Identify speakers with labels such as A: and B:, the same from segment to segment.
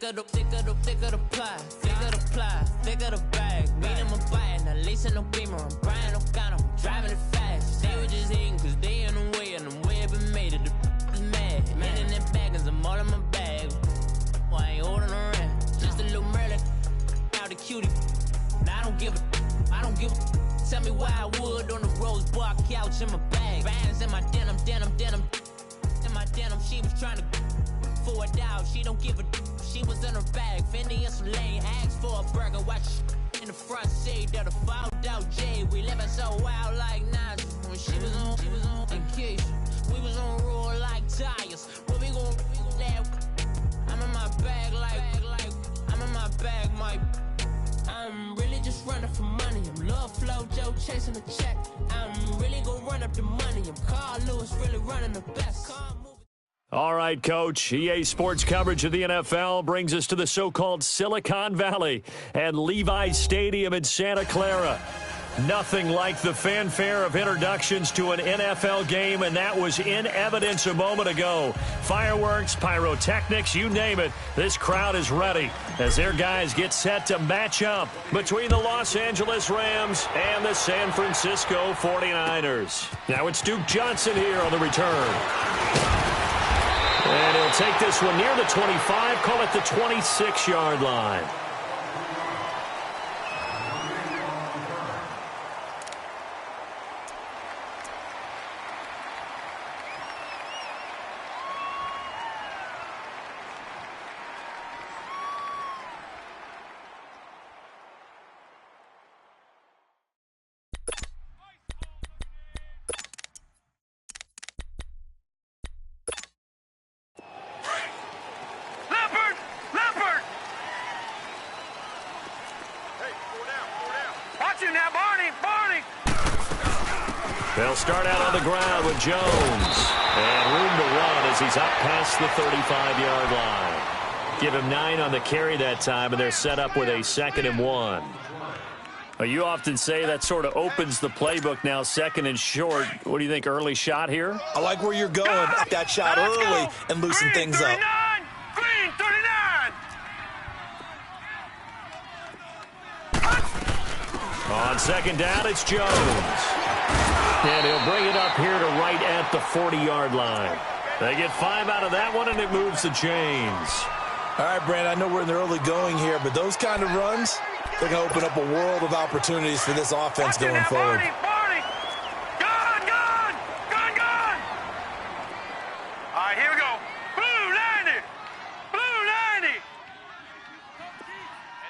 A: thicker the pie, thicker the ply, thicker the bag. Meet them a bite, now lace in no beamer. I'm Brian, no gun, I'm driving it fast. They were just hating cause they in the way, and the way it been made it. The is mad. Man in that bag, cause I'm all in my bag. Well, I ain't holding around. Just a little Merlin, out the cutie. Now I don't give a. Tell me why I would on the rose bar couch in my bag. Bands in my denim. In my denim, she was trying to for it out. She don't give a. She was in her bag. Fendi and Soleil asked for a burger. Watch in the front seat that a fouled out J. We living so wild like Nas. When she was on vacation. We was on roll like tires. What we gon' I'm in my bag like I'm in my bag, Mike. I'm really just running for money. I'm Love Flow Joe chasing the check. I'm really gonna run up the money. I'm Carl Lewis really running the best.
B: All right, Coach. EA Sports coverage of the NFL brings us to the so-called Silicon Valley and Levi's Stadium in Santa Clara. Nothing like the fanfare of introductions to an NFL game, and that was in evidence a moment ago. Fireworks, pyrotechnics, you name it. This crowd is ready as their guys get set to match up between the Los Angeles Rams and the San Francisco 49ers. Now it's Duke Johnson here on the return. And he'll take this one near the 25, call it the 26-yard line. They'll start out on the ground with Jones. And room to run as he's up past the 35-yard line. Give him 9 on the carry that time, and they're set up with a 2nd and 1. Well, you often say that sort of opens the playbook now, 2nd and short. What do you think, early shot here?
C: I like where you're going. That shot early and loosen things up.
D: Green 39!
B: On 2nd down, it's Jones. And he'll bring it up here to right at the 40-yard line. They get 5 out of that one, and it moves the chains.
C: All right, Brand, I know we're in the early going here, but those kind of runs, they're going to open up a world of opportunities for this offense going forward.
D: All right, here we go. Blue 90. Blue 90. And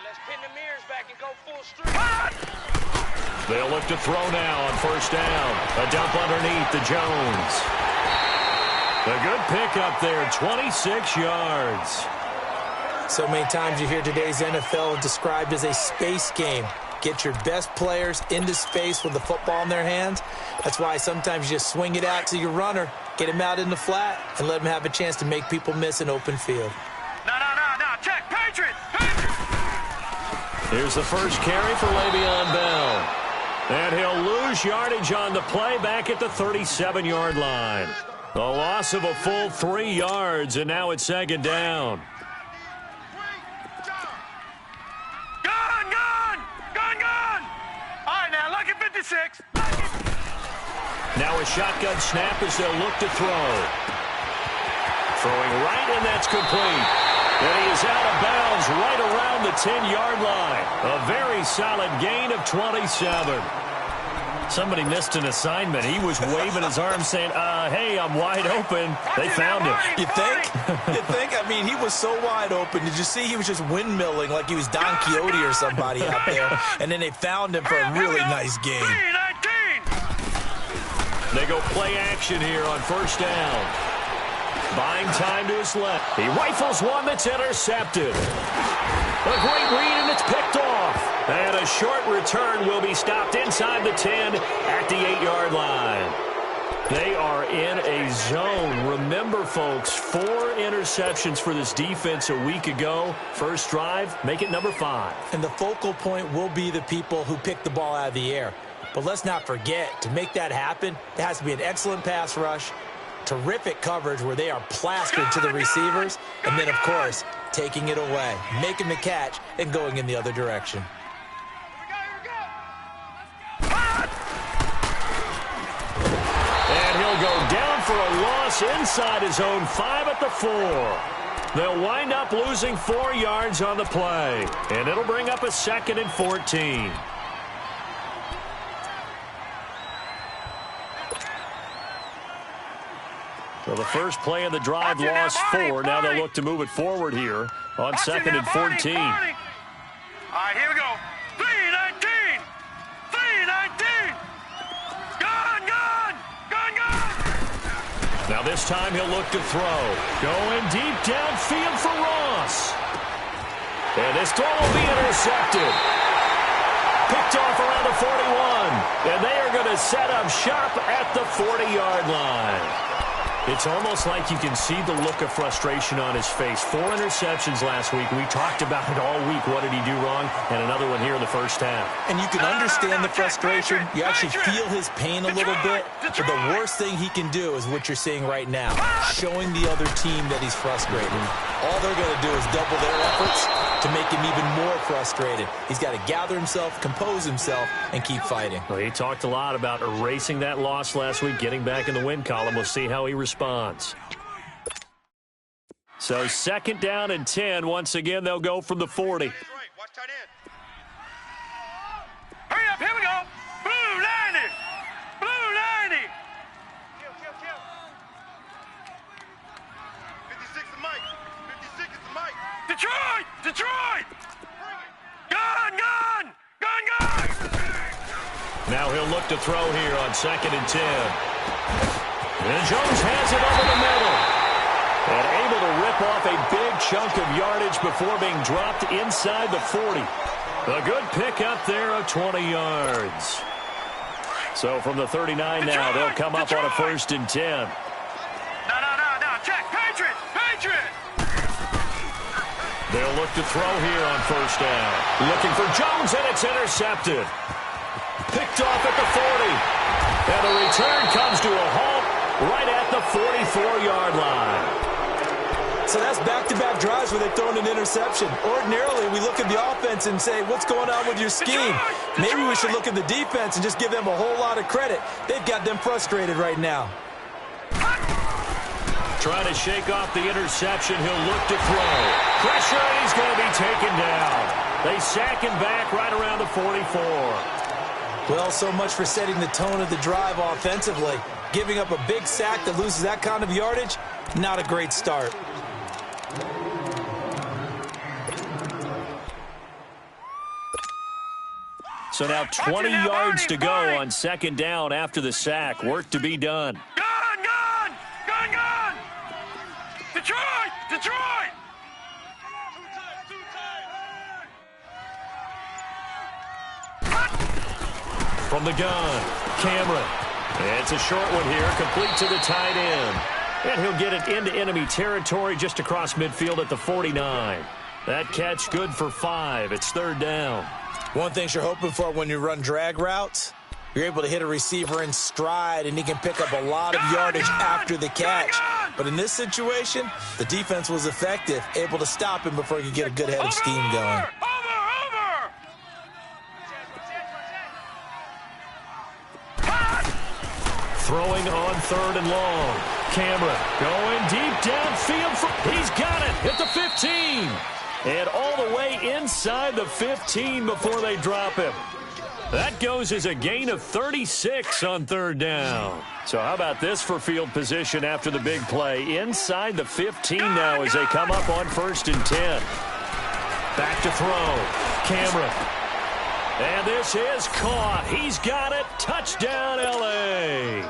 D: let's pin the mirrors back and go full street.
B: They'll look to throw now on 1st down. A dump underneath to Jones. A good pickup there, 26 yards.
C: So many times you hear today's NFL described as a space game. Get your best players into space with the football in their hands. That's why sometimes you just swing it out to your runner, get him out in the flat, and let him have a chance to make people miss an open field.
D: No. Check. Patriot.
B: Here's the first carry for Le'Veon Bell. And he'll lose yardage on the play back at the 37-yard line. A loss of a full 3 yards, and now it's 2nd down.
D: Gun! All right, now, lucky 56.
B: Now a shotgun snap as they'll look to throw. Throwing right, and that's complete. And he is out of bounds right around the 10-yard line. A very solid gain of 27. Somebody missed an assignment. He was waving his arms saying, hey, I'm wide open. They found him.
C: You think? I mean, he was so wide open. Did you see he was just windmilling like he was Don Quixote or somebody out there? And then they found him for a really nice game.
B: They go play action here on 1st down. Buying time to his left. He rifles one that's intercepted. A great read, and it's picked off. And a short return will be stopped inside the 10 at the 8-yard line. They are in a zone. Remember, folks, 4 interceptions for this defense a week ago. First drive, make it number 5.
C: And the focal point will be the people who pick the ball out of the air. But let's not forget, to make that happen, there has to be an excellent pass rush, Terrific coverage where they are plastered to the receivers. And then, of course, taking it away, making the catch, and going in the other direction.
B: And he'll go down for a loss inside his own 5 at the 4. They'll wind up losing 4 yards on the play. And it'll bring up a 2nd and 14. So the first play of the drive lost 4. Now they'll look to move it forward here on 2nd and 14.
D: All right, here we go. 3-19. 3-19. Gone.
B: Now this time he'll look to throw. Going deep downfield for Ross. And this throw will be intercepted. Picked off around the 41. And they are going to set up shop at the 40-yard line. It's almost like you can see the look of frustration on his face. 4 interceptions last week. We talked about it all week. What did he do wrong? And another one here in the first half.
C: And you can understand the frustration. You actually feel his pain a little bit. But the worst thing he can do is what you're seeing right now, showing the other team that he's frustrated. All they're going to do is double their efforts to make him even more frustrated. He's got to gather himself, compose himself, and keep fighting.
B: Well, he talked a lot about erasing that loss last week, getting back in the win column. We'll see how he responds. So 2nd down and 10. Once again, they'll go from the 40.
D: Hurry up, here we go. Blue 90. Blue 90. Kill. 56 is Mike. 56 is Mike. Detroit. Gone.
B: Now he'll look to throw here on 2nd and 10. And Jones has it over the middle. And able to rip off a big chunk of yardage before being dropped inside the 40. A good pickup there of 20 yards. So from the 39 now, they'll come up on a 1st and 10.
D: No. Check. Patriot.
B: They'll look to throw here on 1st down. Looking for Jones, and it's intercepted. Picked off at the 40. And the return comes to a halt right at the 44-yard line.
C: So that's back-to-back drives where they've thrown an interception. Ordinarily, we look at the offense and say, what's going on with your scheme? Maybe we should look at the defense and just give them a whole lot of credit. They've got them frustrated right now.
B: Trying to shake off the interception. He'll look to throw. Pressure, and he's going to be taken down. They sack him back right around the 44.
C: Well, so much for setting the tone of the drive offensively. Giving up a big sack that loses that kind of yardage, not a great start.
B: So now 20 yards to go on 2nd down after the sack. Work to be done.
D: Gone. Detroit.
B: From the gun, Cameron. It's a short one here, complete to the tight end. And he'll get it into enemy territory just across midfield at the 49. That catch good for 5. It's 3rd down.
C: One thing you're hoping for when you run drag routes, you're able to hit a receiver in stride, and he can pick up a lot of yardage after the catch. But in this situation, the defense was effective, able to stop him before he could get a good head of steam going.
D: Over.
B: Throwing on 3rd and long. Cameron going deep downfield. He's got it at the 15. And all the way inside the 15 before they drop him. That goes as a gain of 36 on 3rd down. So how about this for field position after the big play? Inside the 15 now as they come up on 1st and 10. Back to throw. Cameron. And this is caught. He's got it. Touchdown, L.A.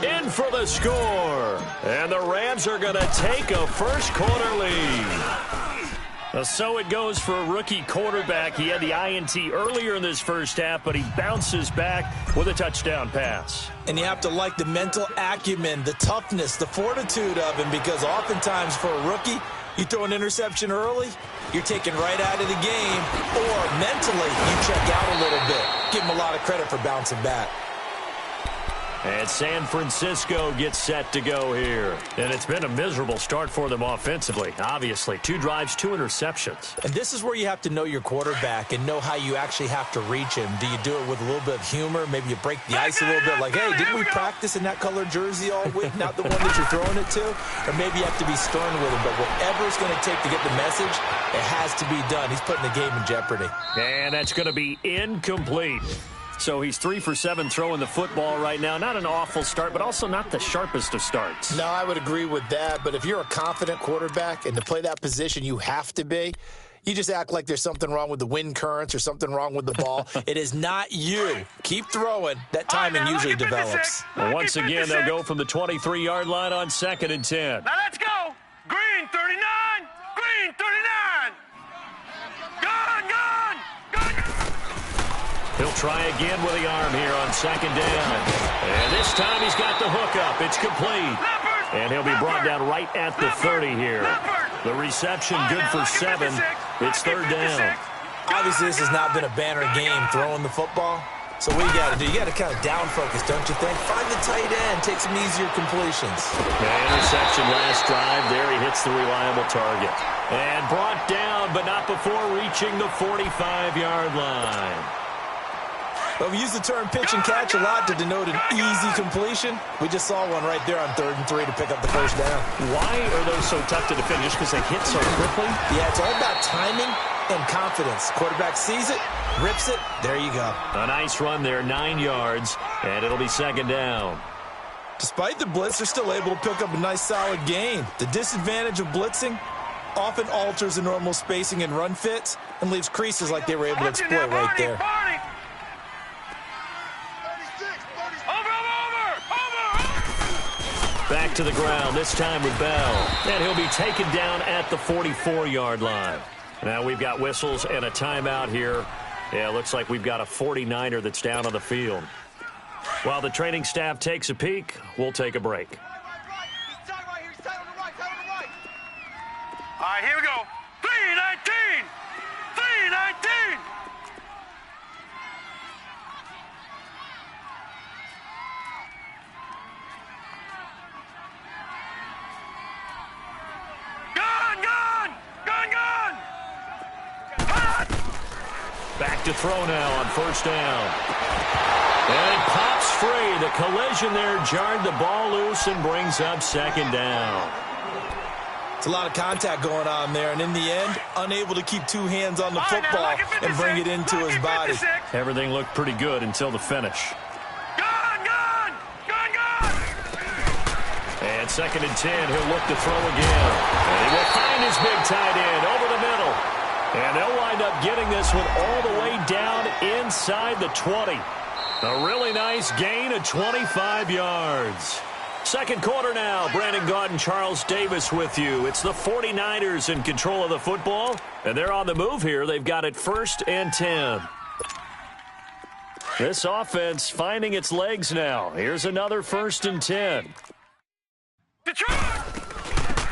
B: In for the score. And the Rams are going to take a first-quarter lead. So it goes for a rookie quarterback. He had the INT earlier in this first half, but he bounces back with a touchdown pass.
C: And you have to like the mental acumen, the toughness, the fortitude of him, because oftentimes for a rookie, you throw an interception early, you're taken right out of the game, or mentally you check out a little bit. Give him a lot of credit for bouncing back.
B: And San Francisco gets set to go here. And it's been a miserable start for them offensively, obviously. 2 drives, 2 interceptions.
C: And this is where you have to know your quarterback and know how you actually have to reach him. Do you do it with a little bit of humor? Maybe you break the ice a little bit like, hey, didn't we practice in that color jersey all week? Not the one that you're throwing it to? Or maybe you have to be stern with him. But whatever it's going to take to get the message, it has to be done. He's putting the game in jeopardy.
B: And that's going to be incomplete. So he's 3 for 7 throwing the football right now. Not an awful start, but also not the sharpest of starts.
C: No, I would agree with that. But if you're a confident quarterback and to play that position, you have to be. You just act like there's something wrong with the wind currents or something wrong with the ball. It is not you. Keep throwing. That timing usually develops.
B: Well, once again, they'll go from the 23-yard line on 2nd and 10.
D: Now let's go. Green 39. Green 39. Gun, gun, gun.
B: He'll try again with the arm here on 2nd down. And this time he's got the hook up. It's complete. And he'll be brought down right at the 30 here. The reception good for 7. It's 3rd down.
C: Obviously, this has not been a banner game throwing the football. So what you got to do, you got to kind of down focus, don't you think? Find the tight end, take some easier completions.
B: Interception last drive. There he hits the reliable target. And brought down, but not before reaching the 45-yard line.
C: Well, we use the term pitch and catch a lot to denote an easy completion. We just saw one right there on 3rd and 3 to pick up the 1st down.
B: Why are those so tough to defend? Just because they hit so quickly?
C: Yeah, it's all about timing and confidence. Quarterback sees it, rips it, there you go.
B: A nice run there, 9 yards, and it'll be 2nd down.
C: Despite the blitz, they're still able to pick up a nice solid gain. The disadvantage of blitzing often alters the normal spacing and run fits and leaves creases like they were able to exploit right there.
B: Back to the ground, this time with Bell. And he'll be taken down at the 44-yard line. Now we've got whistles and a timeout here. Yeah, it looks like we've got a 49er that's down on the field. While the training staff takes a peek, we'll take a break.
D: All right, here we go. 319. 319.
B: Back to throw now on 1st down. And it pops free. The collision there jarred the ball loose and brings up 2nd down.
C: It's a lot of contact going on there, and in the end, unable to keep 2 hands on the football and bring it into his body.
B: Everything looked pretty good until the finish.
D: Gun, gun, gun, gun.
B: And 2nd and 10, he'll look to throw again. And he will find his big tight end over the middle. And they'll wind up getting this one all the way down inside the 20. A really nice gain of 25 yards. 2nd quarter now. Brandon Gaudin, Charles Davis with you. It's the 49ers in control of the football, and they're on the move here. They've got it 1st and 10. This offense finding its legs now. Here's another 1st and 10.
D: Detroit!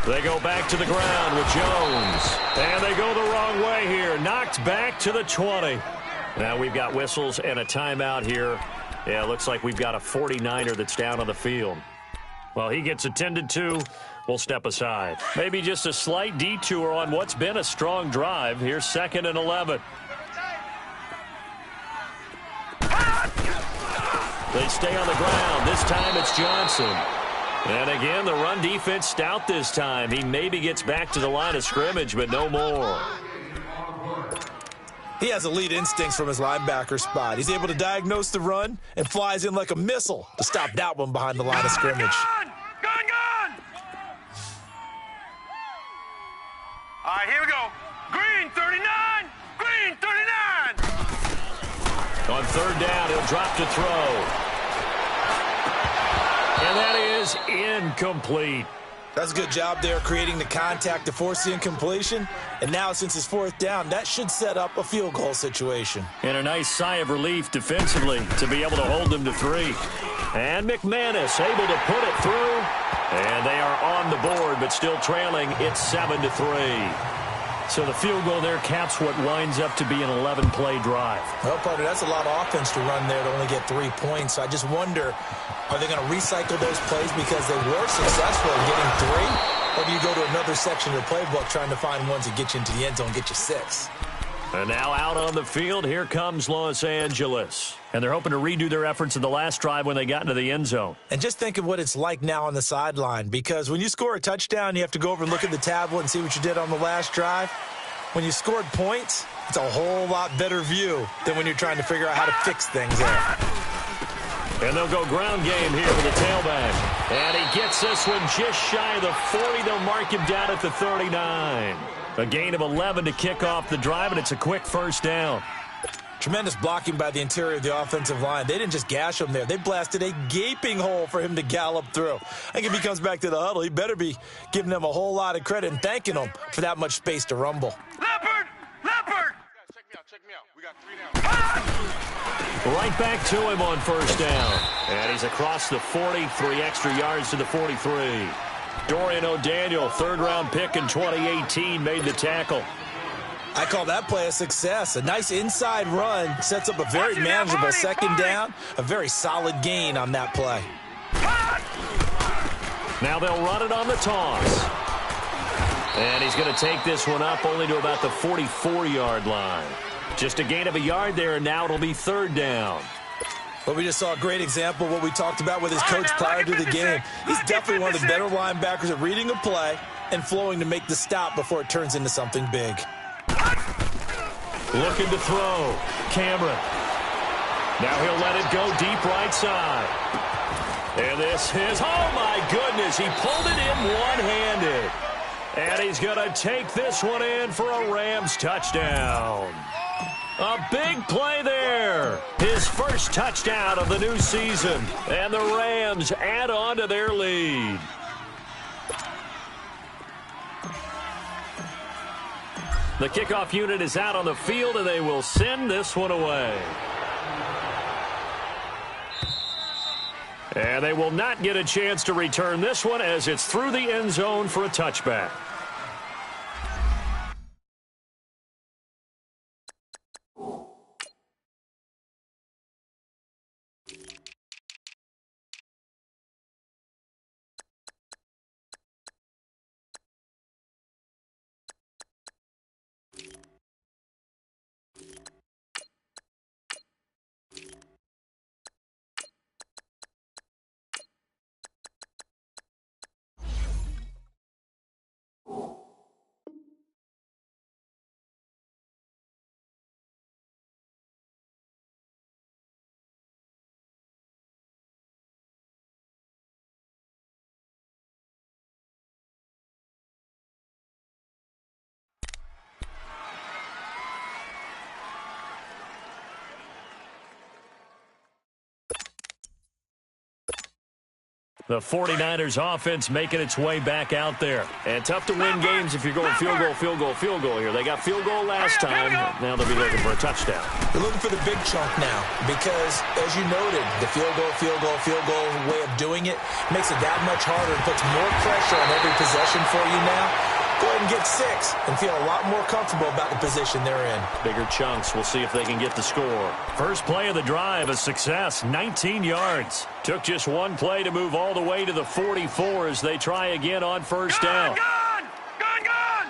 B: They go back to the ground with Jones. And they go the wrong way here. Knocked back to the 20. Now we've got whistles and a timeout here. Yeah, it looks like we've got a 49er that's down on the field. Well, he gets attended to. We'll step aside. Maybe just a slight detour on what's been a strong drive. Here's 2nd and 11. They stay on the ground. This time it's Johnson. And again, the run defense stout this time. He maybe gets back to the line of scrimmage, but no more.
C: He has elite instincts from his linebacker spot. He's able to diagnose the run and flies in like a missile to stop that one behind the line of scrimmage.
D: Gun, gun, gun. All right, here we go. Green 39. Green 39.
B: On 3rd down, he'll drop to throw. And that is incomplete.
C: That's a good job there creating the contact to force the incompletion. And now since it's 4th down, that should set up a field goal situation.
B: And a nice sigh of relief defensively to be able to hold them to 3. And McManus able to put it through. And they are on the board, but still trailing. It's 7-3. So the field goal there caps what winds up to be an 11-play drive.
C: Well, partner, that's a lot of offense to run there to only get 3 points. So I just wonder, are they going to recycle those plays because they were successful in getting 3? Or do you go to another section of the playbook trying to find ones that get you into the end zone and get you 6?
B: And now out on the field, here comes Los Angeles. And they're hoping to redo their efforts in the last drive when they got into the end zone.
C: And just think of what it's like now on the sideline, because when you score a touchdown, you have to go over and look at the tablet and see what you did on the last drive. When you scored points, it's a whole lot better view than when you're trying to figure out how to fix things there.
B: And they'll go ground game here with the tailback. And he gets this one just shy of the 40. They'll mark him down at the 39. A gain of 11 to kick off the drive, and it's a quick first down.
C: Tremendous blocking by the interior of the offensive line. They didn't just gash him there. They blasted a gaping hole for him to gallop through. I think if he comes back to the huddle, he better be giving them a whole lot of credit and thanking them for that much space to rumble.
D: Leopard! Leopard! Check me out. We got 3 down.
B: Right back to him on first down. And he's across the 40, 3 extra yards to the 43. Dorian O'Daniel, third-round pick in 2018, made the tackle.
C: I call that play a success. A nice inside run sets up a very manageable second down. A very solid gain on that play.
B: Now they'll run it on the toss. And he's going to take this one up only to about the 44-yard line. Just a gain of a yard there, and now it'll be third down.
C: But we just saw a great example of what we talked about with his coach prior to the game. He's definitely one of the better linebackers at reading a play and flowing to make the stop before it turns into something big.
B: Looking to throw. Cameron. Now he'll let it go deep right side. And this is, oh my goodness, he pulled it in one-handed. And he's going to take this one in for a Rams touchdown. A big play there. His first touchdown of the new season. And the Rams add on to their lead. The kickoff unit is out on the field, and they will send this one away. And they will not get a chance to return this one as it's through the end zone for a touchback. The 49ers offense making its way back out there. And tough to win games if you're going field goal, field goal, field goal here. They got field goal last time. Now they'll be looking for a touchdown.
C: They're looking for the big chunk now because, as you noted, the field goal way of doing it makes it that much harder and puts more pressure on every possession for you now. Go ahead and get 6 and feel a lot more comfortable about the position they're in.
B: Bigger chunks. We'll see if they can get the score. First play of the drive, a success, 19 yards. Took just one play to move all the way to the 44 as they try again on first down.
D: Gun! Gun! Gun!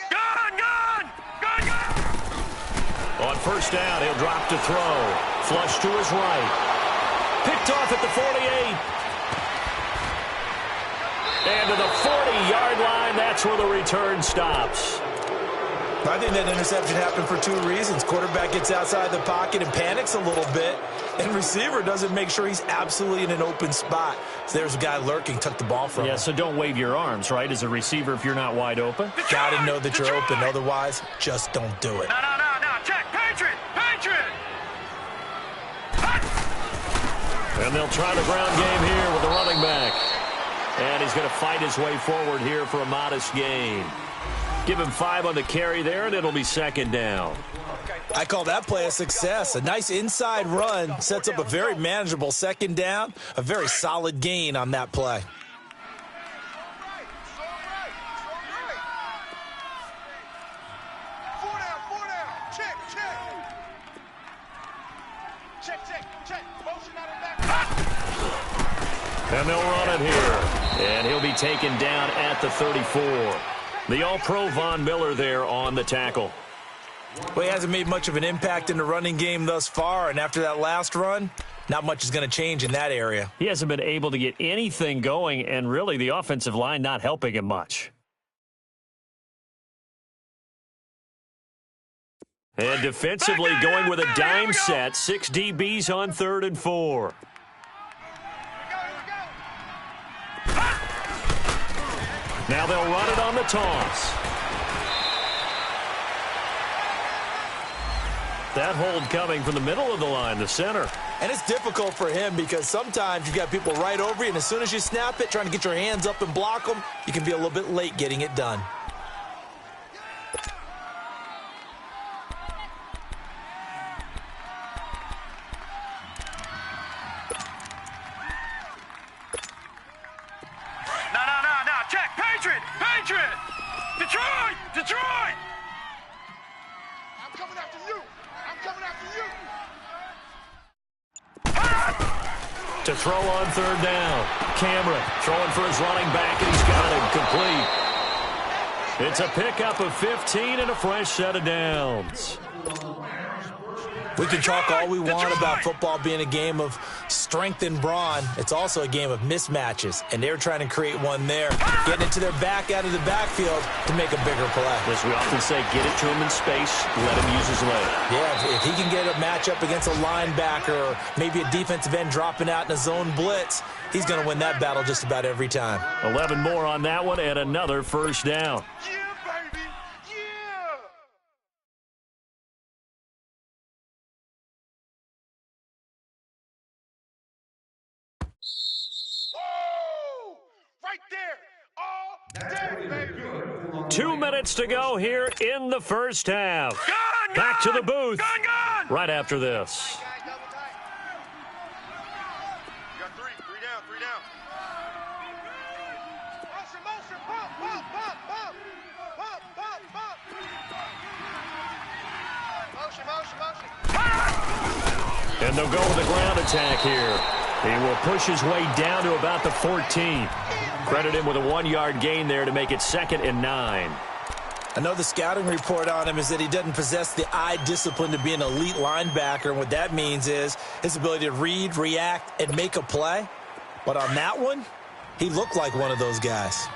D: Gun! Gun! Gun! Gun!
B: On first down, he'll drop to throw. Flush to his right. Picked off at the 48. And to the 40-yard line, that's where the return stops.
C: I think that interception happened for 2 reasons. Quarterback gets outside the pocket and panics a little bit, and receiver doesn't make sure he's absolutely in an open spot. So there's a guy lurking, took the ball from him.
B: Yeah, so don't wave your arms, right, as a receiver if you're not wide open?
C: Got to know that you're open. Otherwise, just don't do it.
D: No. Check. Patriot!
B: And they'll try the ground game here with the running back. And he's going to fight his way forward here for a modest gain. Give him 5 on the carry there, and it'll be second down.
C: I call that play a success. A nice inside run sets up a very manageable second down. A very solid gain on that play.
B: And they'll run it here. And he'll be taken down at the 34. The All-Pro Von Miller there on the tackle.
C: Well, he hasn't made much of an impact in the running game thus far, and after that last run, not much is going to change in that area.
B: He hasn't been able to get anything going, and really the offensive line not helping him much. And defensively going with a dime set, 6 DBs on 3rd and 4. Now they'll run it on the toss. That hold coming from the middle of the line, the center.
C: And it's difficult for him because sometimes you got people right over you, and as soon as you snap it, trying to get your hands up and block them, you can be a little bit late getting it done.
D: No. Check. Patriot. Detroit. I'm coming after you.
B: To throw on 3rd down. Cameron throwing for his running back, and he's got it complete. It's a pickup of 15 and a fresh set of downs.
C: We can talk all we want about football being a game of strength and brawn. It's also a game of mismatches, and they're trying to create one there, getting it to their back out of the backfield to make a bigger play.
B: As we often say, get it to him in space, let him use his leg.
C: Yeah, if he can get a matchup against a linebacker or maybe a defensive end dropping out in a zone blitz, he's going to win that battle just about every time.
B: 11 more on that one and another first down.
D: Right there. All day, baby.
B: 2 minutes to go here in the first half. Back to the booth right after this.
D: You got three down. Motion, pump. Motion.
B: And they'll go with the ground attack here. He will push his way down to about the 14. Credit him with a 1-yard gain there to make it 2nd and 9.
C: I know the scouting report on him is that he doesn't possess the eye discipline to be an elite linebacker, and what that means is his ability to read, react, and make a play. But on that one, he looked like one of those guys.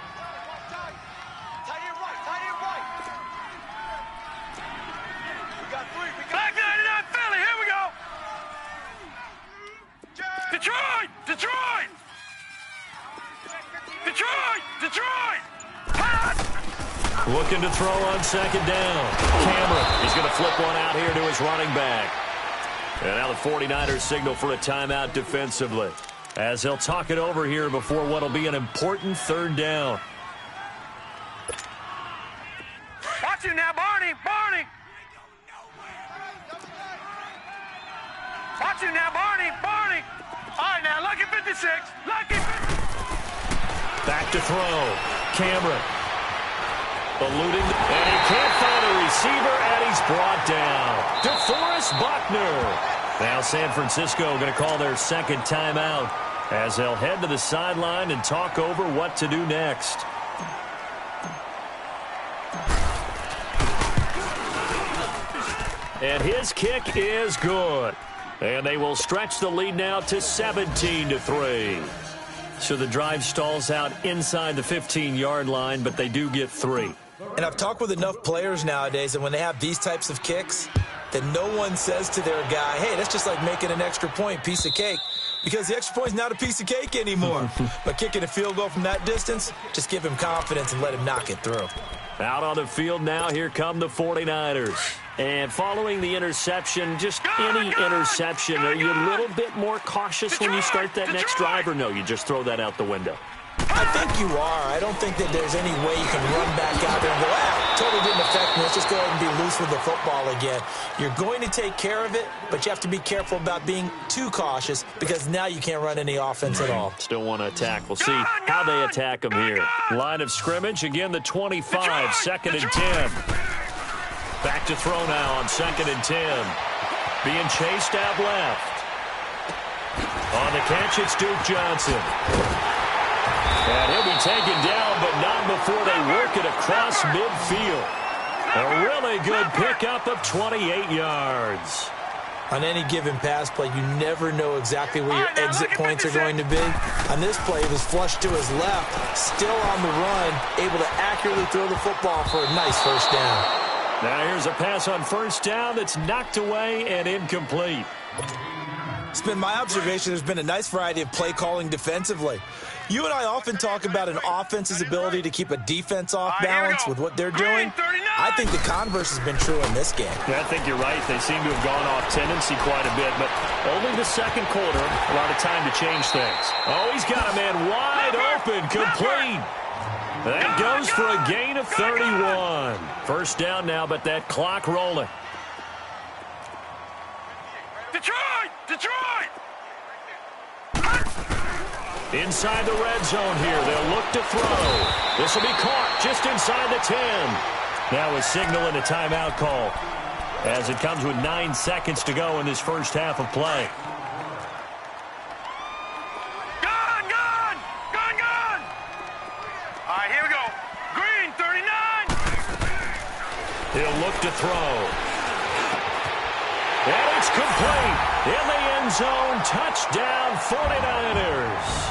B: Looking to throw on 2nd down. Cameron, he's going to flip one out here to his running back. And now the 49ers signal for a timeout defensively, as he'll talk it over here before what will be an important 3rd down.
D: Watch it now, Barney. Watch it now, Barney. All right, now, lucky 56.
B: Back to throw. Cameron. Eluding, and he can't find a receiver, and he's brought down. DeForest Buckner. Now San Francisco going to call their 2nd timeout as they'll head to the sideline and talk over what to do next. And his kick is good. And they will stretch the lead now to 17-3. So the drive stalls out inside the 15-yard line, but they do get 3.
C: And I've talked with enough players nowadays, and when they have these types of kicks, that no one says to their guy, hey, that's just like making an extra point, piece of cake. Because the extra point's not a piece of cake anymore. But kicking a field goal from that distance, just give him confidence and let him knock it through.
B: Out on the field now, here come the 49ers. And following the interception, just any interception, are you a little bit more cautious when you start that next drive, or no, you just throw that out the window?
C: I think you are. I don't think that there's any way you can run back out there and go, totally didn't affect me. Let's just go ahead and be loose with the football again. You're going to take care of it, but you have to be careful about being too cautious because now you can't run any offense at all.
B: Still want to attack. We'll see how they attack them here. Line of scrimmage, again, the 25, 2nd and 10. Back to throw now on 2nd and 10. Being chased out left. On the catch, it's Duke Johnson. And he'll be taken down, but not before they work it across midfield. A really good pickup of 28 yards.
C: On any given pass play, you never know exactly where your exit points are going to be. On this play, it was flushed to his left, still on the run, able to accurately throw the football for a nice first down.
B: Now here's a pass on first down that's knocked away and incomplete.
C: It's been my observation there's been a nice variety of play calling defensively. You and I often talk about an offense's ability to keep a defense off balance with what they're doing. I think the converse has been true in this game.
B: Yeah, I think you're right. They seem to have gone off tendency quite a bit, but only the second quarter, a lot of time to change things. Oh, he's got a man wide open, complete. That goes for a gain of 31. First down now, but that clock rolling.
D: Detroit! Detroit!
B: Inside the red zone here, they'll look to throw. This will be caught just inside the 10. Now a signal and a timeout call as it comes with 9 seconds to go in this first half of play.
D: Gun! Gun! Gun! Gun! All right, here we go. Green, 39.
B: He'll look to throw. And it's complete. In the end zone, touchdown 49ers.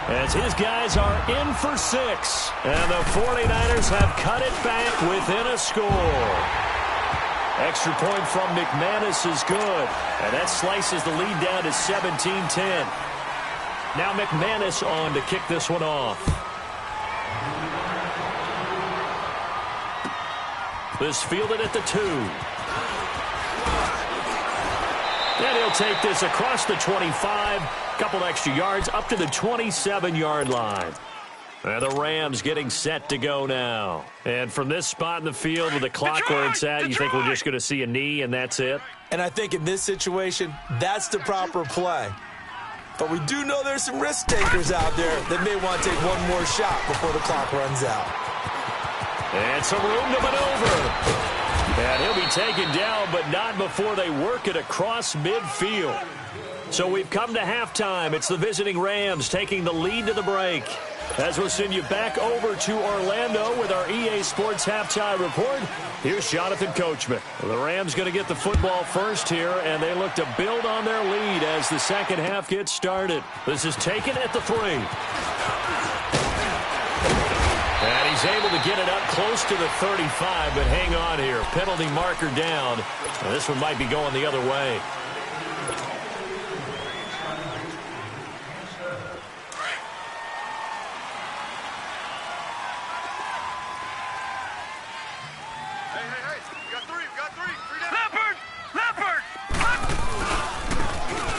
B: As his guys are in for 6. And the 49ers have cut it back within a score. Extra point from McManus is good. And that slices the lead down to 17-10. Now McManus on to kick this one off. This fielded at the 2. And he'll take this across the 25. Couple extra yards up to the 27-yard line. And the Rams getting set to go now. And from this spot in the field with the clock where it's at, you think we're just going to see a knee and that's it?
C: And I think in this situation, that's the proper play. But we do know there's some risk takers out there that may want to take one more shot before the clock runs out.
B: And some room to maneuver. And he'll be taken down, but not before they work it across midfield. So we've come to halftime. It's the visiting Rams taking the lead to the break. As we'll send you back over to Orlando with our EA Sports Halftime Report, here's Jonathan Coachman. The Rams going to get the football first here, and they look to build on their lead as the second half gets started. This is taken at the 3. And he's able to get it up close to the 35, but hang on here. Penalty marker down. And this one might be going the other way.
D: Hey, we got three. Leopard! Leopard!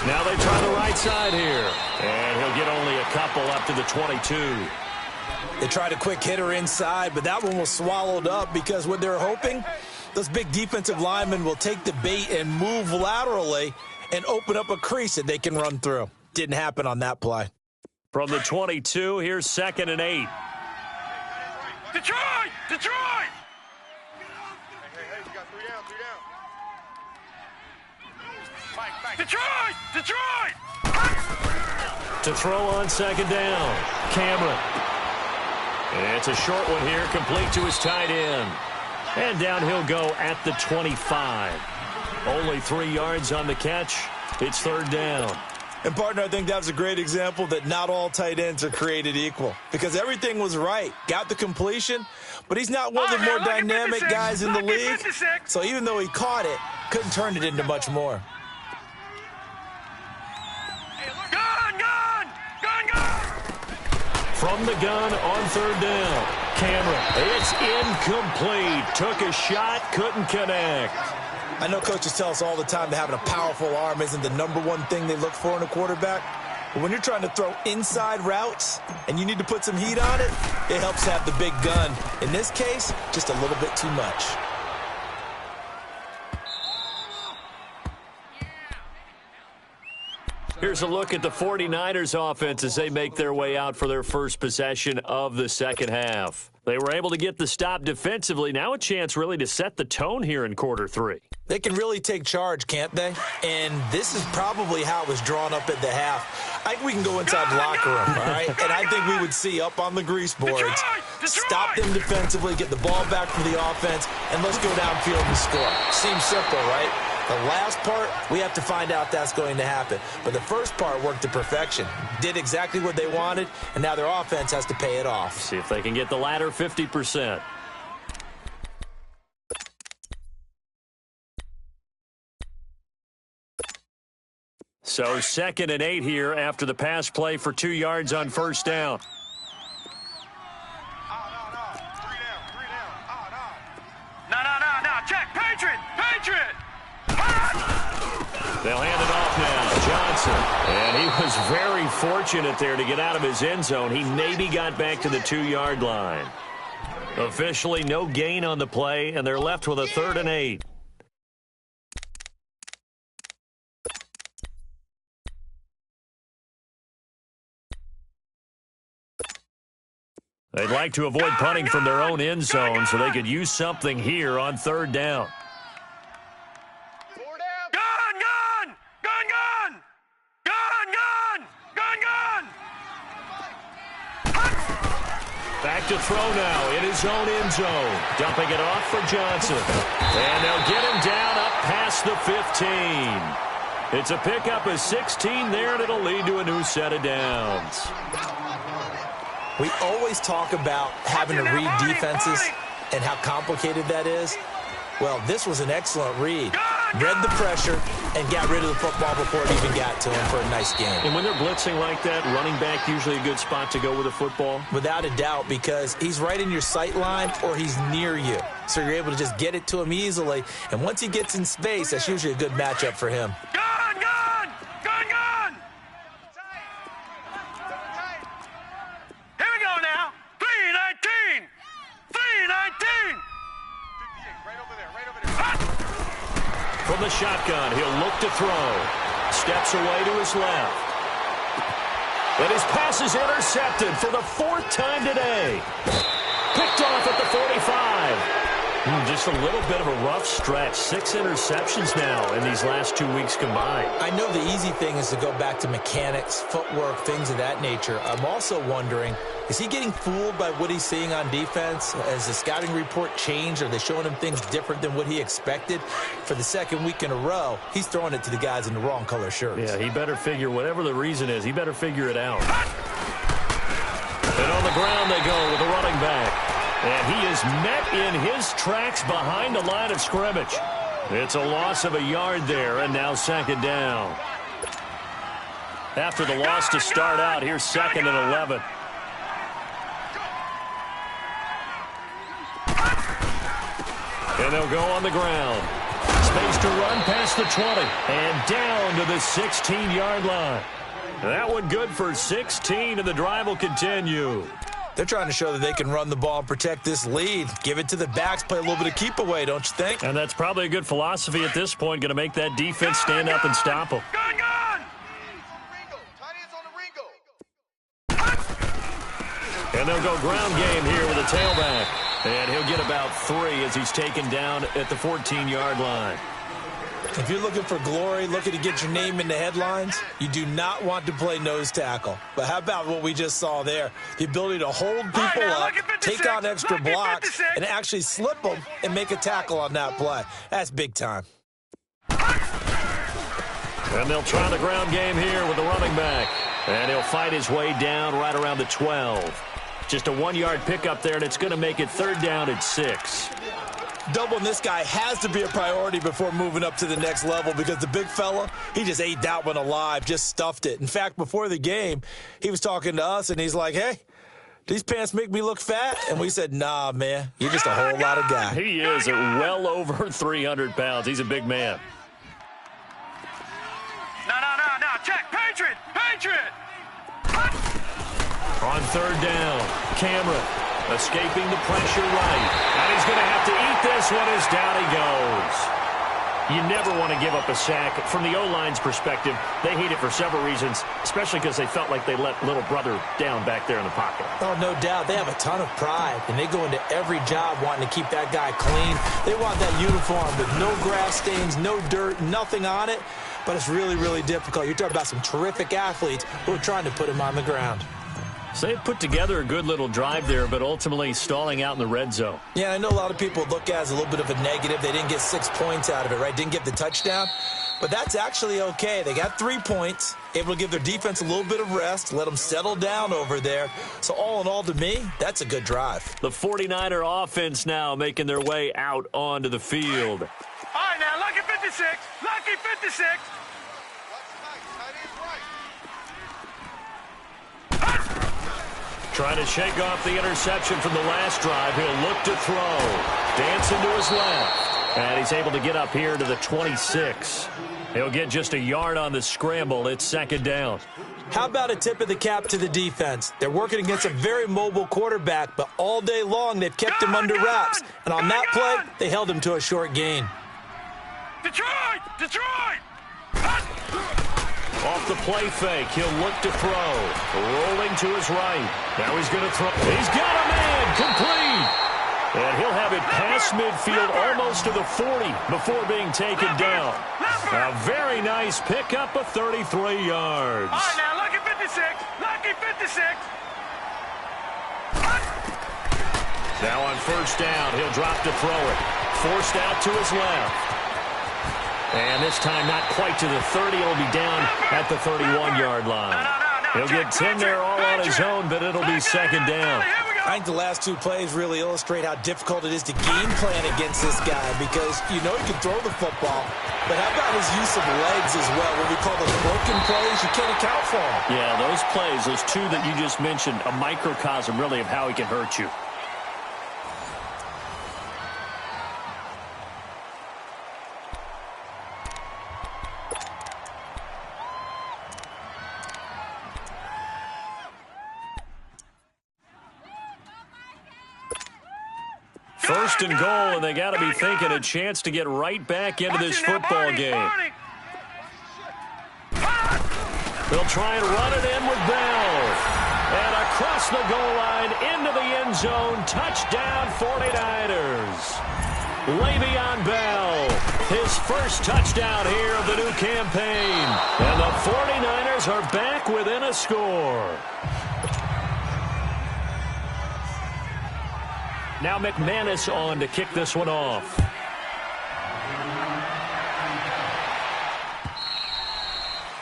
B: Now they try the right side here. And he'll get only a couple up to the 22.
C: They tried a quick hitter inside, but that one was swallowed up because what they're hoping, those big defensive linemen will take the bait and move laterally and open up a crease that they can run through. Didn't happen on that play.
B: From the 22, here's 2nd and 8.
D: Detroit! Detroit! Hey, we got 3 down. Mike. Detroit! Detroit!
B: To throw on 2nd down. Cameron. It's a short one here, complete to his tight end. And down he'll go at the 25. Only 3 yards on the catch. It's 3rd down.
C: And, partner, I think that was a great example that not all tight ends are created equal. Because everything was right. Got the completion, but he's not one of the more dynamic guys in the league. So even though he caught it, couldn't turn it into much more.
B: From the gun on 3rd down. Cameron. It's incomplete. Took a shot, couldn't connect.
C: I know coaches tell us all the time that having a powerful arm isn't the #1 thing they look for in a quarterback. But when you're trying to throw inside routes and you need to put some heat on it, it helps to have the big gun. In this case, just a little bit too much.
B: Here's a look at the 49ers offense as they make their way out for their first possession of the second half. They were able to get the stop defensively. Now a chance really to set the tone here in quarter 3.
C: They can really take charge, can't they? And this is probably how it was drawn up at the half. I think we can go inside the locker room, all right? And I think we would see up on the grease boards, stop them defensively, get the ball back for the offense, and let's go downfield and score. Seems simple, right? The last part, we have to find out that's going to happen. But the first part worked to perfection. Did exactly what they wanted, and now their offense has to pay it off.
B: See if they can get the latter 50%. So 2nd and 8 here after the pass play for 2 yards on first down.
D: No. Check. Patriot.
B: They'll hand it off now. Johnson. And he was very fortunate there to get out of his end zone. He maybe got back to the 2-yard line. Officially no gain on the play, and they're left with a 3rd and 8. They'd like to avoid punting from their own end zone so they could use something here on 3rd down. Back to throw now in his own end zone. Dumping it off for Johnson. And they'll get him down up past the 15. It's a pickup of 16 there, and it'll lead to a new set of downs.
C: We always talk about having to read defenses and how complicated that is. Well, this was an excellent read. Read the pressure and got rid of the football before it even got to him for a nice game.
B: And when they're blitzing like that, running back usually a good spot to go with a football?
C: Without a doubt, because he's right in your sight line or he's near you. So you're able to just get it to him easily. And once he gets in space, that's usually a good matchup for him.
D: Gun! Here we go now. 319. 319. Right over there.
B: From the shotgun, he'll look to throw. Steps away to his left. And his pass is intercepted for the 4th time today. Picked off at the 45. Just a little bit of a rough stretch. 6 interceptions now in these last 2 weeks combined.
C: I know the easy thing is to go back to mechanics, footwork, things of that nature. I'm also wondering, is he getting fooled by what he's seeing on defense? Has the scouting report changed? Are they showing him things different than what he expected? For the 2nd week in a row, he's throwing it to the guys in the wrong color shirts.
B: Yeah, he better figure, whatever the reason is, he better figure it out. And on the ground they go with the running back. And he is met in his tracks behind the line of scrimmage. It's a loss of a yard there, and now 2nd down. After the loss to start out, here's 2nd and 11. And they'll go on the ground. Space to run past the 20 and down to the 16-yard line. That one good for 16, and the drive will continue.
C: They're trying to show that they can run the ball and protect this lead. Give it to the backs, play a little bit of keep away, don't you think?
B: And that's probably a good philosophy at this point, going to make that defense stand up and stop them. And they'll go ground game here with a tailback. And he'll get about 3 as he's taken down at the 14-yard line.
C: If you're looking for glory, looking to get your name in the headlines, you do not want to play nose tackle. But how about what we just saw there? The ability to hold people up, take on extra blocks, and actually slip them and make a tackle on that play. That's big time.
B: And they'll try the ground game here with the running back. And he'll fight his way down right around the 12. Just a 1-yard pickup there, and it's going to make it 3rd down at 6.
C: Doubling this guy has to be a priority before moving up to the next level because the big fella, he just ate that one alive, just stuffed it. In fact, before the game, he was talking to us, and he's like, hey, these pants make me look fat? And we said, nah, man, you're just a whole lot of guy.
B: He is at well over 300 pounds. He's a big man.
D: No. Check. Patriot.
B: On 3rd down, Cameron escaping the pressure right. And he's going to have to eat this one as down he goes. You never want to give up a sack. From the O-line's perspective, they hate it for several reasons, especially because they felt like they let little brother down back there in the pocket.
C: Oh, no doubt. They have a ton of pride, and they go into every job wanting to keep that guy clean. They want that uniform with no grass stains, no dirt, nothing on it. But it's really, really difficult. You're talking about some terrific athletes who are trying to put him on the ground.
B: So they put together a good little drive there, but ultimately stalling out in the red zone.
C: Yeah, I know a lot of people look at it as a little bit of a negative. They didn't get 6 points out of it, right? Didn't get the touchdown. But that's actually okay. They got 3 points, able to give their defense a little bit of rest, let them settle down over there. So all in all, to me, that's a good drive.
B: The 49er offense now making their way out onto the field.
D: All right, now, lucky 56. Lucky 56.
B: Trying to shake off the interception from the last drive. He'll look to throw. Dancing to his left. And he's able to get up here to the 26. He'll get just a yard on the scramble. It's second down.
C: How about a tip of the cap to the defense? They're working against a very mobile quarterback, but all day long they've kept him under wraps. And on that play, they held him to a short gain.
D: Detroit! Detroit!
B: Off the play fake, he'll look to throw. Rolling to his right. Now he's going to throw. He's got a man, complete. And he'll have it past midfield, almost to the 40 before being taken down. A very nice pickup of 33 yards.
D: All right, now, lucky 56. Lucky 56.
B: Now on first down, he'll drop to throw it. Forced out to his left. And this time not quite to the 30. It'll be down at the 31-yard line. He'll get 10 there all on his own, but it'll be second down.
C: I think the last 2 plays really illustrate how difficult it is to game plan against this guy because you know he can throw the football, but how about his use of legs as well? What we call those broken plays, you can't account for them.
B: Yeah, those plays, those 2 that you just mentioned, a microcosm really of how he can hurt you. First and goal, and they got to be thinking a chance to get right back into this football game. They'll try and run it in with Bell. And across the goal line, into the end zone, touchdown 49ers. Le'Veon Bell, his first touchdown here of the new campaign. And the 49ers are back within a score. Now McManus on to kick this one off.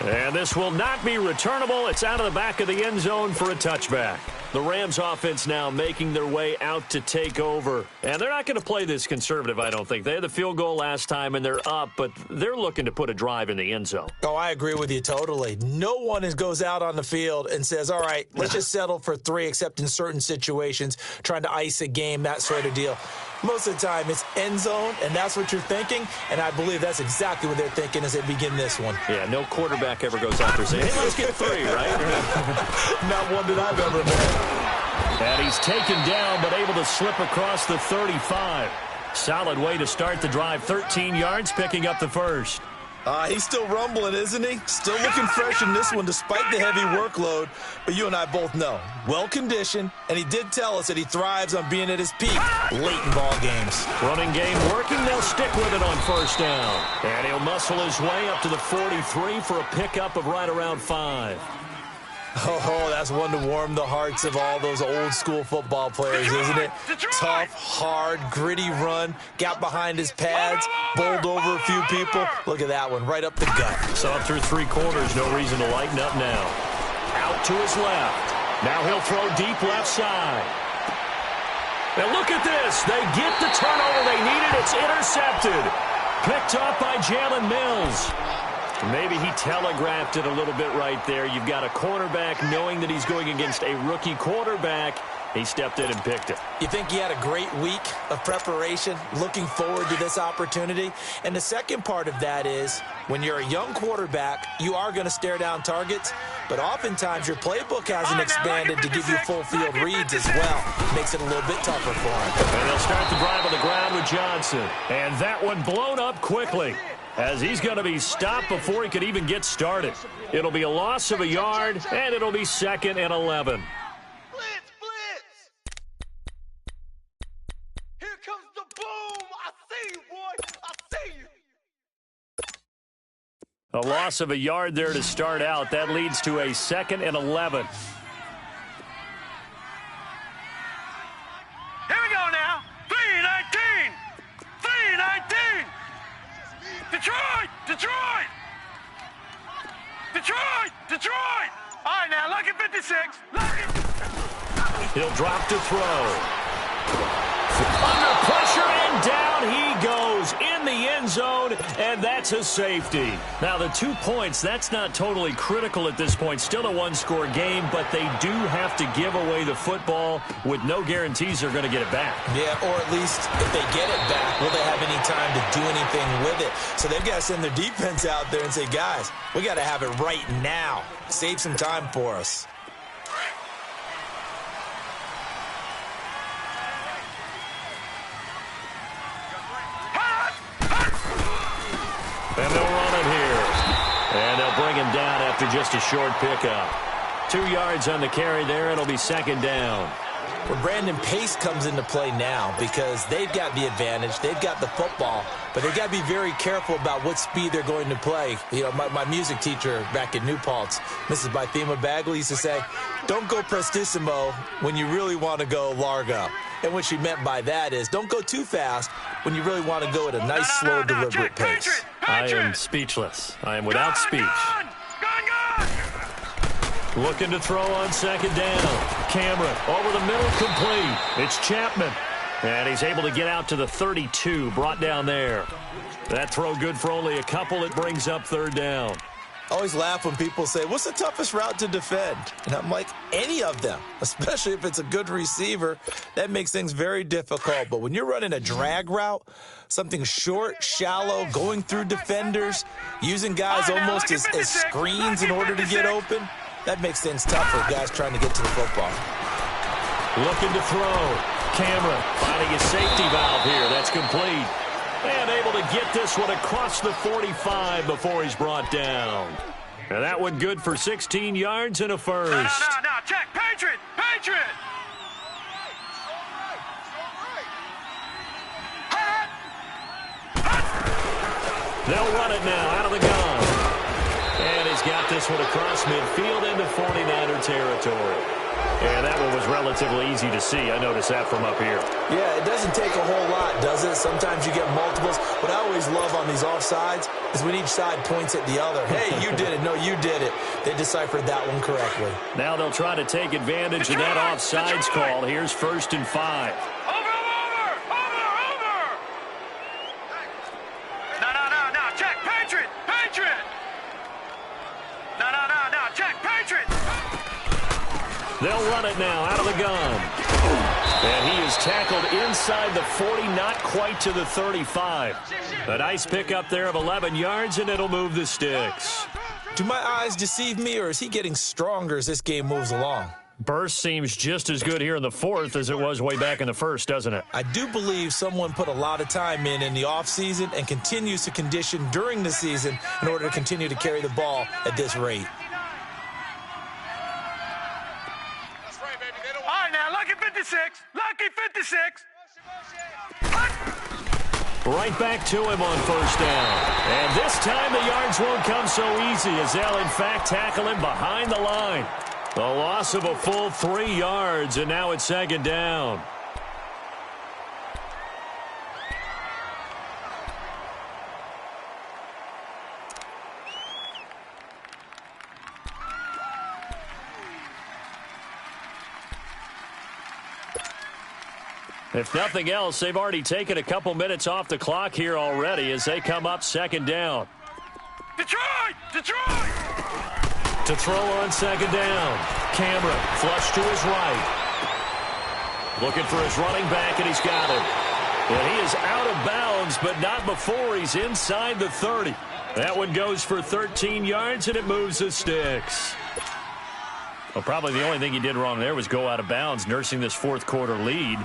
B: And this will not be returnable. It's out of the back of the end zone for a touchback. The Rams offense now making their way out to take over. And they're not going to play this conservative, I don't think. They had the field goal last time, and they're up, but they're looking to put a drive in the end zone.
C: Oh, I agree with you totally. No one goes out on the field and says, all right, let's just settle for 3, except in certain situations, trying to ice a game, that sort of deal. Most of the time, it's end zone, and that's what you're thinking, and I believe that's exactly what they're thinking as they begin this one.
B: Yeah, no quarterback ever goes out there saying, hey, let's get 3, right?
C: Not one that I've ever met.
B: And he's taken down, but able to slip across the 35. Solid way to start the drive. 13 yards, picking up the first.
C: He's still rumbling, isn't he? Still looking fresh in this one despite the heavy workload. But you and I both know, well-conditioned, and he did tell us that he thrives on being at his peak late in ball games.
B: Running game working. They'll stick with it on first down. And he'll muscle his way up to the 43 for a pickup of right around 5.
C: Oh, that's one to warm the hearts of all those old-school football players, isn't it? Tough, hard, gritty run, got behind his pads, bowled over a few people. Look at that one, right up the gut.
B: So through 3 quarters, no reason to lighten up now. Out to his left. Now he'll throw deep left side. And look at this. They get the turnover they needed. It's intercepted. Picked up by Jalen Mills. Maybe he telegraphed it a little bit right there. You've got a cornerback knowing that he's going against a rookie quarterback. He stepped in and picked it.
C: You think he had a great week of preparation, looking forward to this opportunity? And the second part of that is, when you're a young quarterback, you are going to stare down targets, but oftentimes your playbook hasn't expanded to give you full field reads as well. Makes it a little bit tougher for him.
B: And they'll start the drive on the ground with Johnson. And that one blown up quickly, as he's going to be stopped before he could even get started. It'll be a loss of a yard, and it'll be 2nd and 11.
D: Blitz, blitz! Here comes the boom! I see you, boy! I see you!
B: A loss of a yard there to start out. That leads to a 2nd and 11.
D: Here we go now. 3-19! 3-19! Detroit! Detroit! Detroit! Detroit! All right, now, lucky 56. Lucky.
B: He'll drop to throw. Under pressure, and down he goes in the end zone, and that's a safety. Now, the 2 points, that's not totally critical at this point. Still a one-score game, but they do have to give away the football with no guarantees they're going to get it back.
C: Yeah, or at least if they get it back, will they have any time to do anything with it? So they've got to send their defense out there and say, guys, we got to have it right now. Save some time for us.
B: And they'll run it here. And they'll bring him down after just a short pickup. 2 yards on the carry there. It'll be 2nd down.
C: Well, Brandon, pace comes into play now because they've got the advantage. They've got the football, but they've got to be very careful about what speed they're going to play. You know, my music teacher back in New Paltz, Mrs. Bythema Bagley, used to say, don't go prestissimo when you really want to go largo. And what she meant by that is don't go too fast when you really want to go at a nice, slow, deliberate pace.
B: I am speechless. I am without speech. Looking to throw on 2nd down. Cameron over the middle, complete. It's Chapman. And he's able to get out to the 32, brought down there. That throw good for only a couple. It brings up 3rd down.
C: I always laugh when people say, what's the toughest route to defend? And I'm like, any of them, especially if it's a good receiver. That makes things very difficult. But when you're running a drag route, something short, shallow, going through defenders, using guys almost as screens in order to get open, that makes things tough for guys trying to get to the football.
B: Looking to throw. Cameron finding a safety valve here. That's complete. And able to get this one across the 45 before he's brought down. And that one good for 16 yards and a first.
D: No, check. Patriot! Patriot!
B: They'll run it now out of the gun. And he's got this one across midfield into 49er territory. And that one was relatively easy to see. I noticed that from up here.
C: Yeah, it doesn't take a whole lot, does it? Sometimes you get multiples. What I always love on these offsides is when each side points at the other. Hey, you did it. No, you did it. They deciphered that one correctly.
B: Now they'll try to take advantage of that offsides call. Here's 1st and 5.
D: Over! No, check. Patriot! Patriot! No, check. Patriot!
B: They'll run it now out of the gun. And he is tackled inside the 40, not quite to the 35. A nice pickup there of 11 yards, and it'll move the sticks.
C: Do my eyes deceive me, or is he getting stronger as this game moves along?
B: Burst seems just as good here in the 4th as it was way back in the 1st, doesn't it?
C: I do believe someone put a lot of time in the offseason and continues to condition during the season in order to continue to carry the ball at this rate.
D: All right, now, lucky 56. Lucky 56.
B: Right back to him on 1st down. And this time the yards won't come so easy as they'll, in fact, tackle him behind the line. A loss of a full 3 yards, and now it's 2nd down. If nothing else, they've already taken a couple minutes off the clock here already as they come up 2nd down.
D: Detroit! Detroit!
B: To throw on 2nd down. Cameron flush to his right. Looking for his running back, and he's got him. And he is out of bounds, but not before he's inside the 30. That one goes for 13 yards, and it moves the sticks. Well, probably the only thing he did wrong there was go out of bounds, nursing this fourth quarter lead.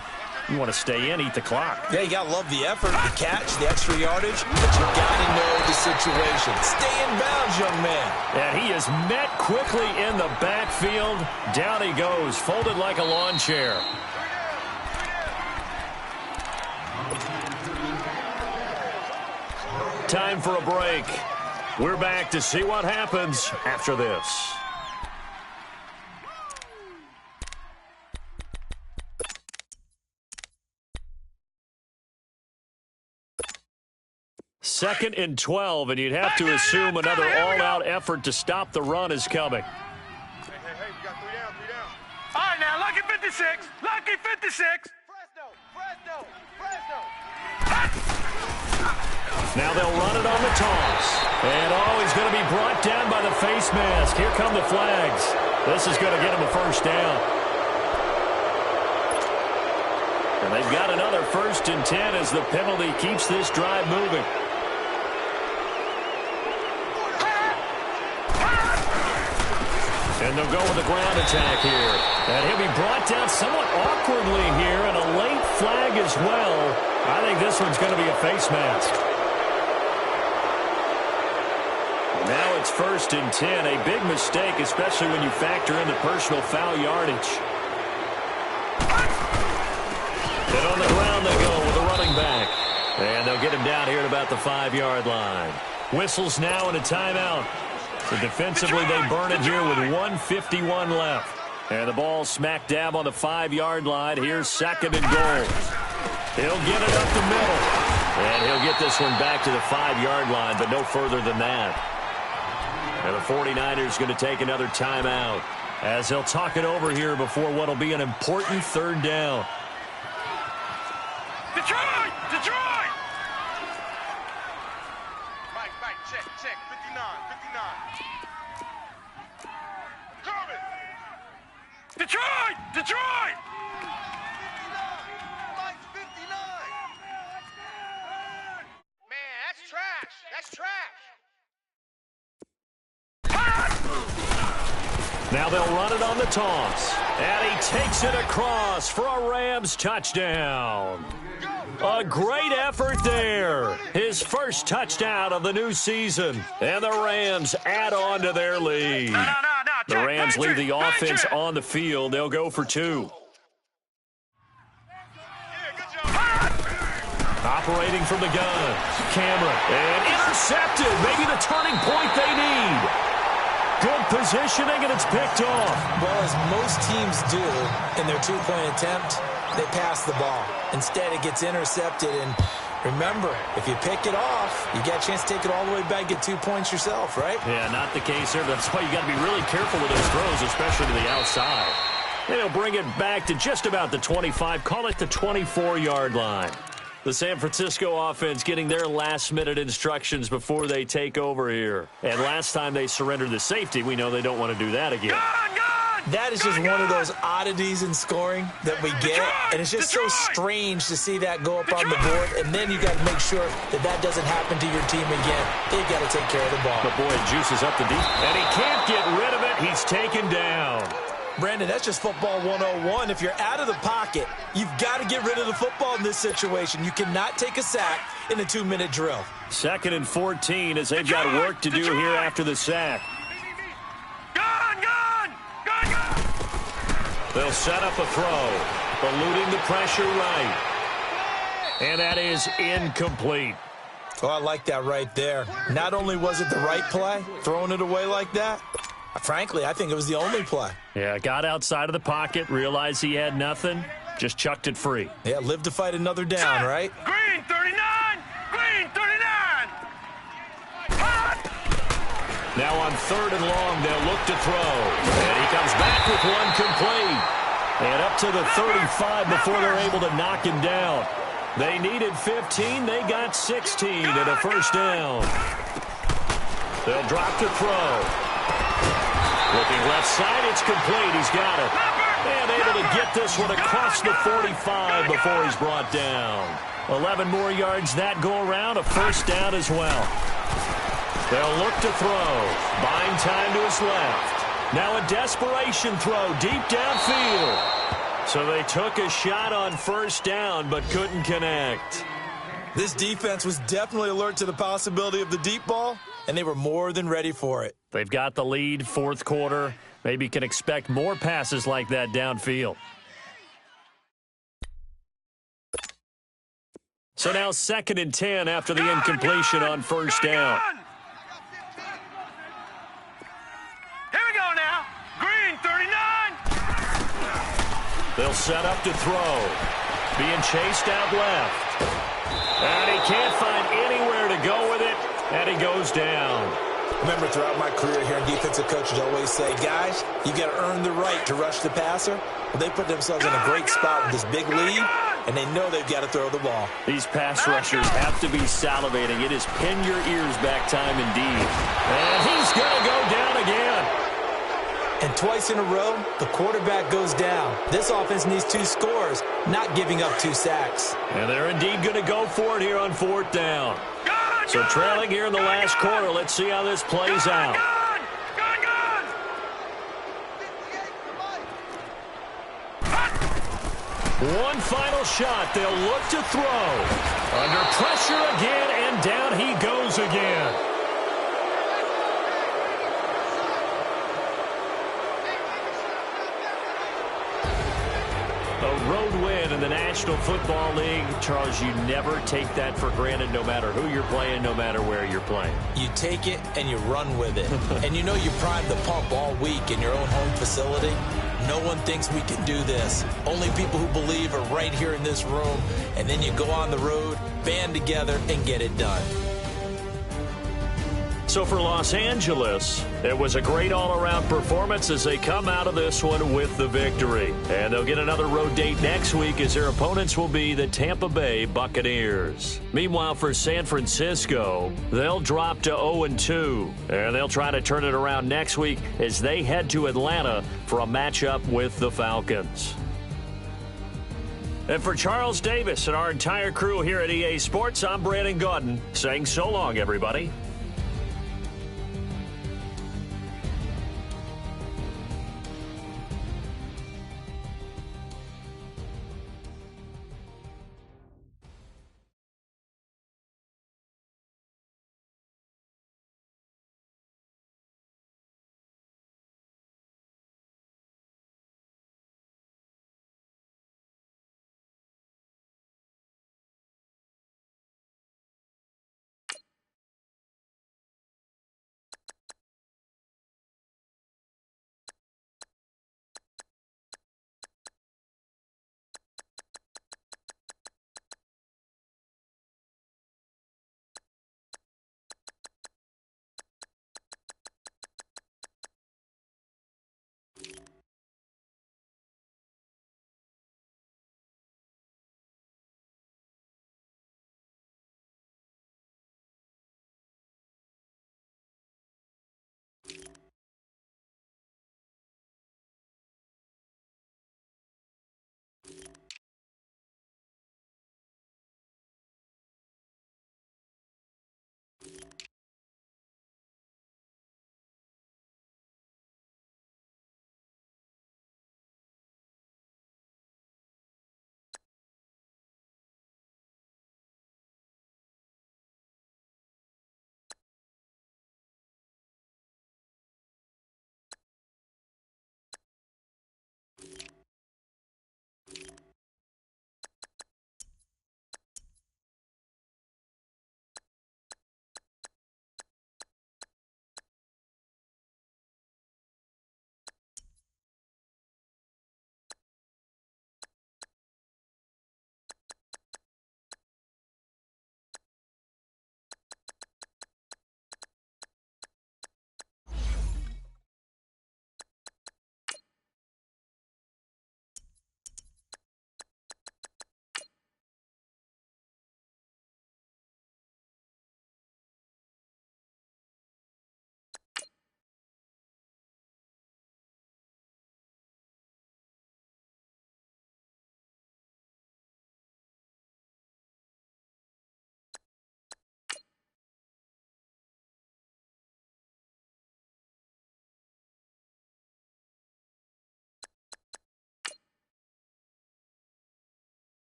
B: You want to stay in, eat the clock.
C: Yeah, you got to love the effort, the catch, the extra yardage, but you got to know the situation. Stay in bounds, young man.
B: And he is met quickly in the backfield. Down he goes, folded like a lawn chair. Time for a break. We're back to see what happens after this. Second and 12, and you'd have to assume another all-out effort to stop the run is coming.
D: Hey, you got 3 down. All right, now, lucky 56. Lucky 56. Fresno.
B: Now they'll run it on the toss. And, he's going to be brought down by the face mask. Here come the flags. This is going to get him a first down. And they've got another 1st and 10 as the penalty keeps this drive moving. And they'll go with the ground attack here. And he'll be brought down somewhat awkwardly here, and a late flag as well. I think this one's going to be a face mask. Now it's 1st and 10. A big mistake, especially when you factor in the personal foul yardage. And on the ground they go with a running back. And they'll get him down here at about the 5-yard line. Whistles now and a timeout. So defensively, they burn it here with 1:51 left. And the ball smack dab on the 5-yard line. Here's 2nd and goal. He'll get it up the middle. And he'll get this one back to the 5-yard line, but no further than that. And the 49ers going to take another timeout as they'll talk it over here before what will be an important 3rd down.
D: Detroit! Mike, check. 59. Coming! Detroit! Mike's 59! Man, that's trash!
B: Now they'll run it on the toss. And he takes it across for a Rams touchdown. A great effort there. His first touchdown of the new season. And the Rams add on to their lead.
D: No.
B: The Rams leave the offense on the field. They'll go for 2. Operating from the gun. Cameron. And intercepted. Maybe the turning point they need. Good positioning, and it's picked off.
C: Well, as most teams do in their 2-point attempt, they pass the ball. Instead, it gets intercepted, and remember, if you pick it off, you get a chance to take it all the way back, get 2 points yourself, right?
B: Yeah, not the case here. That's why you got to be really careful with those throws, especially to the outside. And he'll bring it back to just about the 25, call it the 24-yard line. The San Francisco offense getting their last-minute instructions before they take over here. And last time they surrendered the safety, we know they don't want to do that again.
C: That is just one of those oddities in scoring that we get, and it's just so strange to see that go up on the board, and then you got to make sure that doesn't happen to your team again. They've got to take care of the ball.
B: But boy, it juices up the deep, and he can't get rid of it. He's taken down.
C: Brandon, that's just football 101. If you're out of the pocket, you've got to get rid of the football in this situation. You cannot take a sack in a 2-minute drill.
B: 2nd and 14 as they've got work to do here after the sack. They'll set up a throw, eluding the pressure right. And that is incomplete.
C: Oh, I like that right there. Not only was it the right play, throwing it away like that, frankly, I think it was the only play.
B: Yeah, got outside of the pocket, realized he had nothing, just chucked it free.
C: Yeah, live to fight another down, right?
D: Green 39! Green 39!
B: Now on 3rd and long, they'll look to throw. And he comes back with one complete. And up to the 35 before they're able to knock him down. They needed 15. They got 16 and a first down. They'll drop to throw. Looking left side, it's complete. He's got it. And able to get this one across the 45 before he's brought down. 11 more yards that go around, a first down as well. They'll look to throw. Buying time to his left. Now a desperation throw deep downfield. So they took a shot on first down but couldn't connect.
C: This defense was definitely alert to the possibility of the deep ball, and they were more than ready for it.
B: They've got the lead, fourth quarter. Maybe can expect more passes like that downfield. So now 2nd and 10 after the incompletion on first down.
D: Here we go now. Green 39.
B: They'll set up to throw. Being chased out left. And he can't find anywhere to go with it, and he goes down.
C: Remember, throughout my career here, defensive coaches always say, guys, you got to earn the right to rush the passer. Well, they put themselves in a great spot with this big lead, and they know they've got to throw the ball.
B: These pass rushers have to be salivating. It is pin your ears back time indeed. And he's going to go down again.
C: And twice in a row, the quarterback goes down. This offense needs 2 scores, not giving up 2 sacks.
B: And they're indeed going to go for it here on 4th down. So trailing here in the last quarter. Let's see how this plays out. One final shot. They'll look to throw. Under pressure again, and down he goes again. A road win in the National Football League. Charles, you never take that for granted no matter who you're playing, no matter where you're playing.
C: You take it and you run with it. And you know you primed the pump all week in your own home facility. No one thinks we can do this. Only people who believe are right here in this room. And then you go on the road, band together, and get it done.
B: So for Los Angeles, it was a great all-around performance as they come out of this one with the victory. And they'll get another road date next week as their opponents will be the Tampa Bay Buccaneers. Meanwhile, for San Francisco, they'll drop to 0-2. And they'll try to turn it around next week as they head to Atlanta for a matchup with the Falcons. And for Charles Davis and our entire crew here at EA Sports, I'm Brandon Gaudin saying so long, everybody.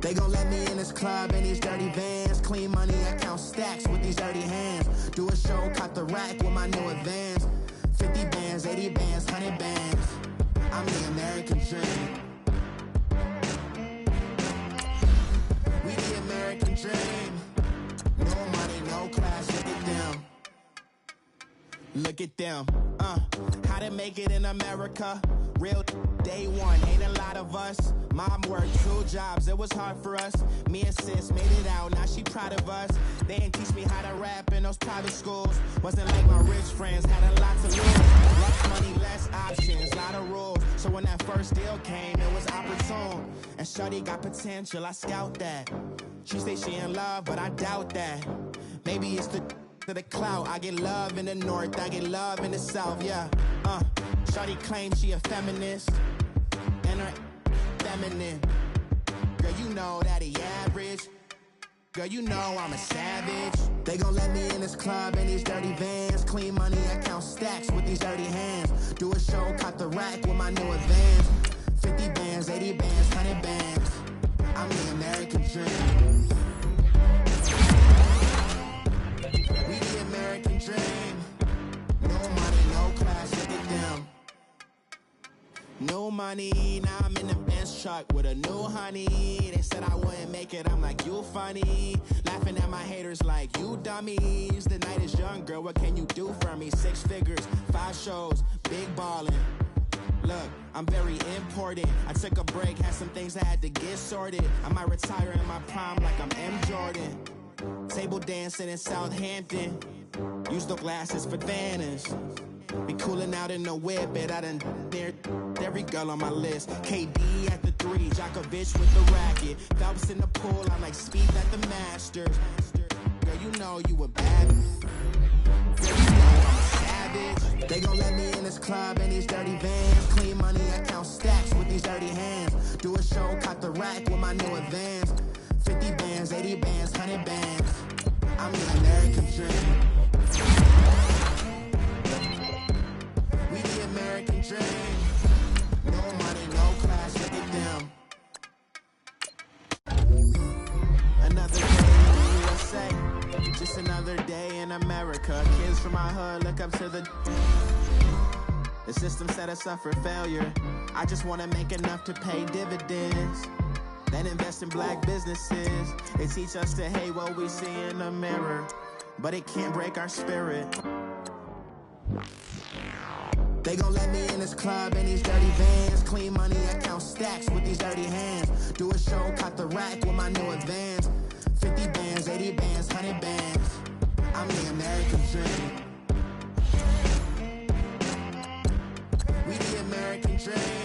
E: They gon' let me in this club in these dirty vans. Clean money, I count stacks with these dirty hands. Do a show, caught the rack with my new advance. 50 bands, 80 bands, 100 bands. I'm the American dream. We the American dream. No money, no class, look at them. Look at them, how to make it in America. Real day one, ain't a lot of us. Mom worked 2 jobs, it was hard for us. Me and sis made it out, now she proud of us. They didn't teach me how to rap in those private schools. Wasn't like my rich friends, had a lot to lose. Less money, less options, lot of rules. So when that first deal came, it was opportune. And shorty got potential, I scout that. She say she in love, but I doubt that. Maybe it's to the clout. I get love in the north, I get love in the south, yeah. Shorty claims she a feminist, and her feminine. Girl, you know that he average. Girl, you know I'm a savage. They gon' let me in this club in these dirty vans. Clean money, I count stacks with these dirty hands. Do a show, caught the rack with my new advance. 50 bands, 80 bands, 100 bands. I'm the American dream. We the American dream. No money, no class, look at them. No money, now I'm in the Benz truck with a new honey. They said I wouldn't make it, I'm like, you funny. Laughing at my haters like, you dummies. The night is young, girl, what can you do for me? 6 figures, 5 shows, big ballin'. Look, I'm very important. I took a break, had some things I had to get sorted. I might retire in my prime like I'm M. Jordan. Table dancing in Southampton. Use the glasses for Vannas. Be cooling out in the whip, but I done near every girl on my list. KD at the 3, Djokovic with the racket. Phelps in the pool, I like speed at the Masters. Girl, you know you a bad. Girl, you know I'm a savage. They gon' let me in this club in these dirty vans. Clean money, I count stacks with these dirty hands. Do a show, caught the rack with my new advance. 50 bands, 80 bands, 100 bands. I'm the American dream. We the American dream. No money, no class, look at them. Another day in the USA. Just another day in America. Kids from my hood look up to the system set us up for failure. I just wanna make enough to pay dividends. Then invest in black businesses. They teach us to hate what we see in the mirror, but it can't break our spirit. They gon' let me in this club in these dirty vans. Clean money, I count stacks with these dirty hands. Do a show, caught the rack with my new advance. 50 bands, 80 bands, 100 bands. I'm the American dream. We the American dream.